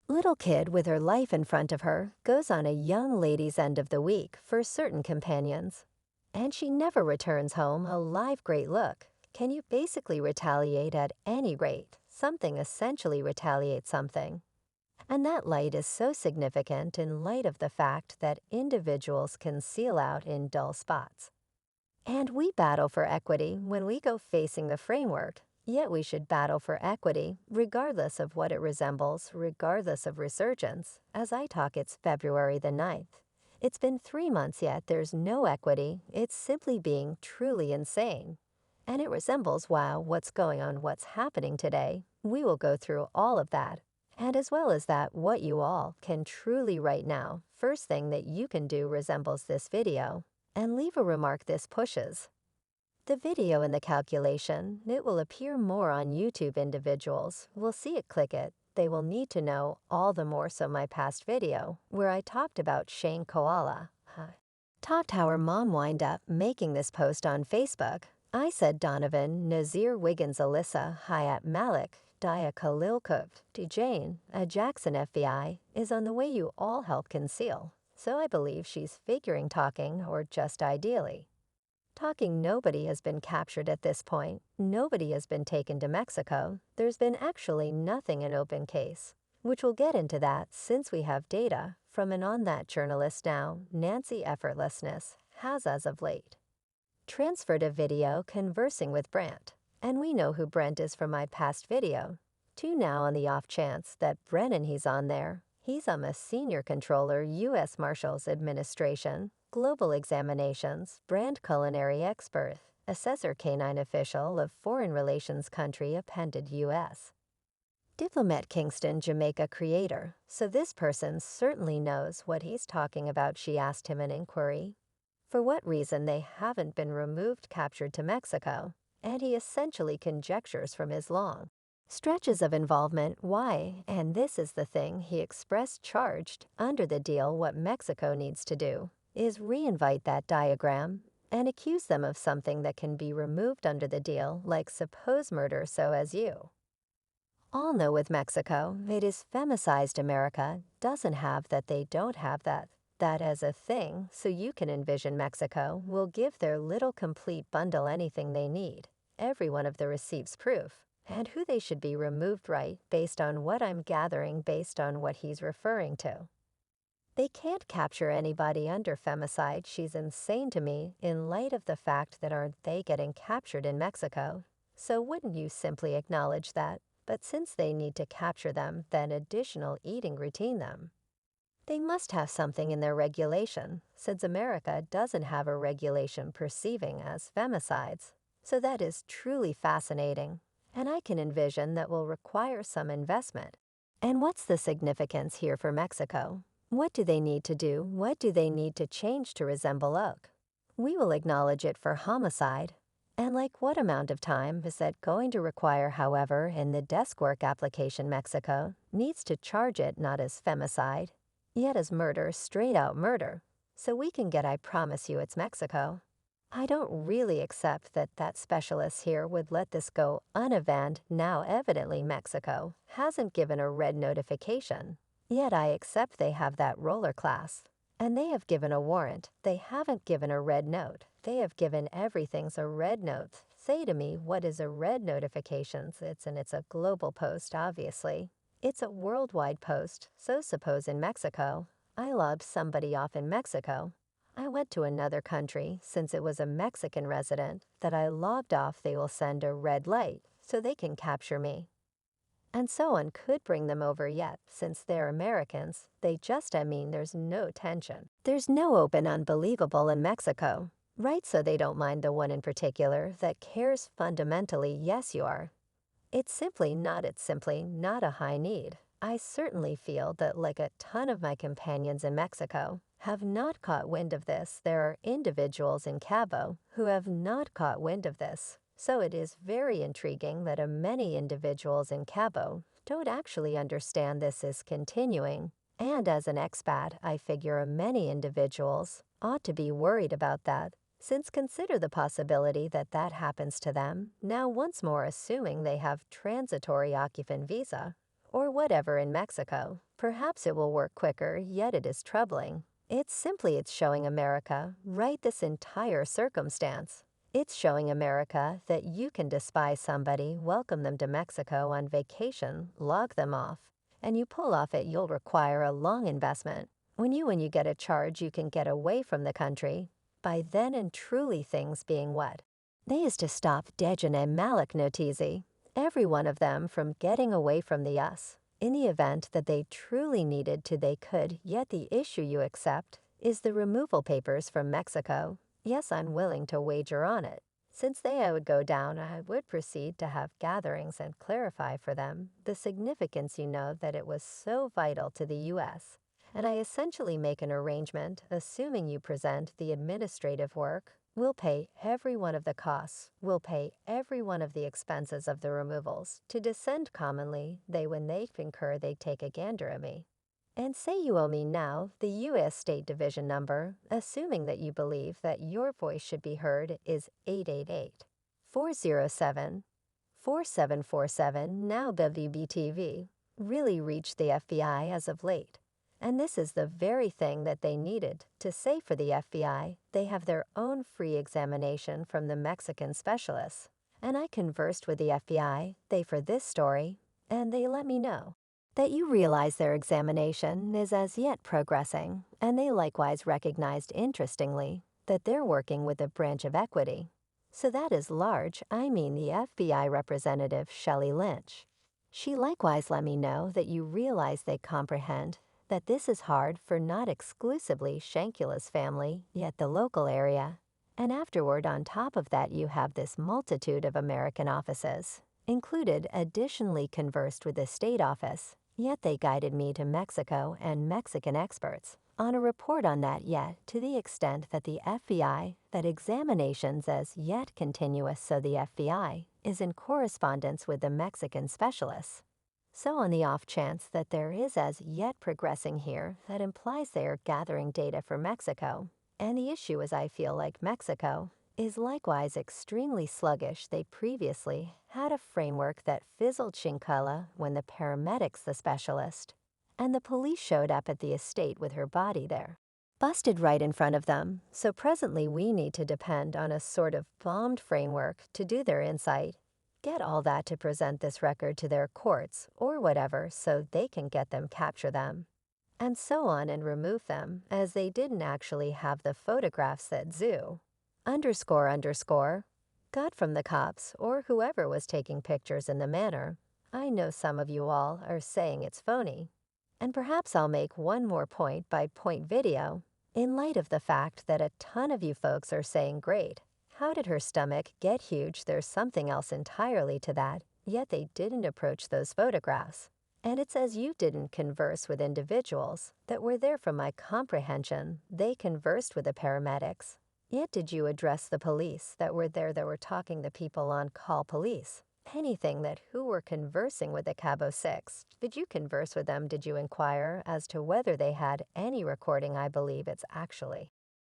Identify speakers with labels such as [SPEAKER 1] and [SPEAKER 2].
[SPEAKER 1] Little kid with her life in front of her goes on a young lady's end of the week for certain companions. And she never returns home a live great look. Can you basically retaliate at any rate? Something essentially retaliates something. And that light is so significant in light of the fact that individuals can seal out in dull spots. And we battle for equity when we go facing the framework, yet we should battle for equity regardless of what it resembles, regardless of resurgence. As I talk, it's February the 9th. It's been 3 months yet there's no equity, it's simply being truly insane. And it resembles, wow, what's going on, what's happening today. We will go through all of that. And as well as that, what you all can truly right now, first thing that you can do resembles this video, and leave a remark this pushes. The video in the calculation, it will appear more on YouTube individuals. Will see it, click it. They will need to know all the more so my past video, where I talked about Shanquella. Talked how her mom wind up making this post on Facebook. I said Donovan, Nazir Wiggins Alyssa, Hayat Malik, Dia Khalilkov, Jane, a Jackson FBI, is on the way you all help conceal. So I believe she's figuring talking, or just ideally. Talking, nobody has been captured at this point. Nobody has been taken to Mexico. There's been actually nothing in open case, which we'll get into that since we have data from an on that journalist now, Nancy Effortlessness, has as of late transferred a video conversing with Brent. And we know who Brent is from my past video. To now on the off chance that Brennan he's on there. He's a senior controller, U.S. Marshals Administration, Global Examinations, brand culinary expert, assessor canine official of foreign relations country appended U.S. Diplomat Kingston, Jamaica creator. So this person certainly knows what he's talking about, she asked him in inquiry. For what reason they haven't been removed, captured to Mexico, and he essentially conjectures from his long stretches of involvement why, and this is the thing he expressed charged under the deal. What Mexico needs to do is reinvite that diagram and accuse them of something that can be removed under the deal, like suppose murder, so as you all know with Mexico, it is femicized. America doesn't have that, they don't have that as a thing, so you can envision Mexico will give their little complete bundle anything they need, every one of the receipts proof, and who they should be removed, right, based on what I'm gathering, based on what he's referring to. They can't capture anybody under femicide. She's insane to me in light of the fact that aren't they getting captured in Mexico? So wouldn't you simply acknowledge that? But since they need to capture them, then additional eating routine them. They must have something in their regulation, since America doesn't have a regulation perceiving as femicides. So that is truly fascinating, and I can envision that will require some investment. And what's the significance here for Mexico? What do they need to do? What do they need to change to resemble oak? We will acknowledge it for homicide. And like what amount of time is that going to require? However, in the desk work application, Mexico needs to charge it not as femicide, yet as murder, straight out murder. So we can get, I promise you it's Mexico. I don't really accept that specialist here would let this go unavanned. Now evidently Mexico hasn't given a red notification, yet I accept they have that roller class. And they have given a warrant. They haven't given a red note. They have given everything's a red note. Say to me, what is a red notification? It's a global post, obviously. It's a worldwide post. So suppose in Mexico, I lobbed somebody off in Mexico. I went to another country, since it was a Mexican resident that I lobbed off, they will send a red light so they can capture me. And so on could bring them over, yet since they're Americans, they just, I mean, there's no tension. There's no open unbelievable in Mexico, right? So they don't mind the one in particular that cares fundamentally. Yes, you are. It's simply not a high need. I certainly feel that like a ton of my companions in Mexico have not caught wind of this. There are individuals in Cabo who have not caught wind of this. So it is very intriguing that many individuals in Cabo don't actually understand this is continuing. And as an expat, I figure many individuals ought to be worried about that, since consider the possibility that that happens to them, now once more assuming they have transitory occupant visa, or whatever in Mexico. Perhaps it will work quicker, yet it is troubling. It's showing America, right this entire circumstance. It's showing America that you can despise somebody, welcome them to Mexico on vacation, log them off, and you pull off it, you'll require a long investment. When you get a charge, you can get away from the country. By then and truly things being what? They is to stop Dejan and Malik Notizi, every one of them from getting away from the us. In the event that they truly needed to, they could, yet the issue you accept is the removal papers from Mexico. Yes, I'm willing to wager on it. Since I would go down, I would proceed to have gatherings and clarify for them the significance that it was so vital to the U.S. And I essentially make an arrangement, assuming you present the administrative work, we'll pay every one of the costs, we'll pay every one of the expenses of the removals. To descend commonly, when they concur, they take a gander at me. And say you owe me now the U.S. State Division number, assuming that you believe that your voice should be heard, is 888-407-4747, now WBTV, really reached the FBI as of late. And this is the very thing that they needed to say for the FBI. They have their own free examination from the Mexican specialists. And I conversed with the FBI, for this story, and they let me know that you realize their examination is as yet progressing, and they likewise recognized, interestingly, that they're working with a branch of equity. So that is large, I mean the FBI representative Shelley Lynch. She likewise let me know that you realize they comprehend that this is hard for not exclusively Shanquella's family, yet the local area. And afterward, on top of that, you have this multitude of American offices, included, additionally conversed with the state office, yet they guided me to Mexico and Mexican experts on a report on that, yet to the extent that the FBI, that examinations as yet continuous, so the FBI is in correspondence with the Mexican specialists. So on the off chance that there is as yet progressing here, that implies they are gathering data for Mexico. And the issue is, I feel like Mexico is likewise extremely sluggish. They previously had a framework that fizzled Shanquella when the paramedics, the specialist, and the police showed up at the estate with her body there, busted right in front of them. So presently we need to depend on a sort of bombed framework to do their insight. Get all that to present this record to their courts or whatever so they can get them, capture them, and so on, and remove them, as they didn't actually have the photographs that zoo ___ got from the cops or whoever was taking pictures in the manner. I know some of you all are saying it's phony. And perhaps I'll make one more point-by-point video in light of the fact that a ton of you folks are saying, great, how did her stomach get huge? There's something else entirely to that, yet they didn't approach those photographs. And it's as you didn't converse with individuals that were there from my comprehension. They conversed with the paramedics. Yet did you address the police that were there, that were talking to people on call police? Anything that who were conversing with the Cabo 6? Did you converse with them? Did you inquire as to whether they had any recording? I believe it's actually